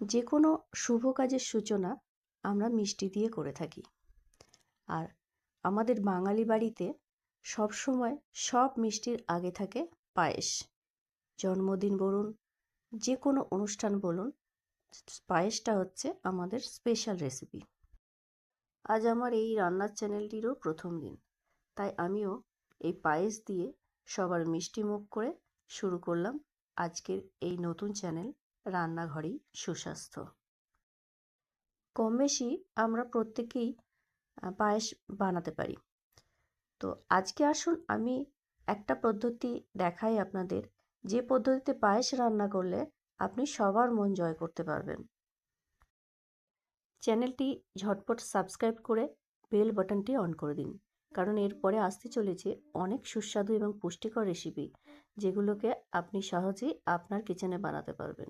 যে কোনো শুভ কাজের সূচনা আমরা মিষ্টি দিয়ে করে থাকি। আর আমাদের বাঙালি বাড়িতে সবসময় সব মিষ্টির আগে থাকে পায়েস। জন্মদিন বলুন, যে কোনো অনুষ্ঠান বলুন, পায়েসটা হচ্ছে আমাদের স্পেশাল রেসিপি। আজ আমার এই রান্নার চ্যানেলটিরও প্রথম দিন, তাই আমিও এই পায়েস দিয়ে সবার মিষ্টি মুখ করে শুরু করলাম আজকের এই নতুন চ্যানেল রান্নাঘরেই সুস্বাস্থ্য। কম বেশি আমরা প্রত্যেকেই পায়েস বানাতে পারি। তো আজকে আসুন আমি একটা পদ্ধতি দেখাই আপনাদের, যে পদ্ধতিতে পায়েস রান্না করলে আপনি সবার মন জয় করতে পারবেন। চ্যানেলটি ঝটপট সাবস্ক্রাইব করে বেল বাটনটি অন করে দিন, কারণ এরপরে আসতে চলেছে অনেক সুস্বাদু এবং পুষ্টিকর রেসিপি, যেগুলোকে আপনি সহজেই আপনার কিচেনে বানাতে পারবেন।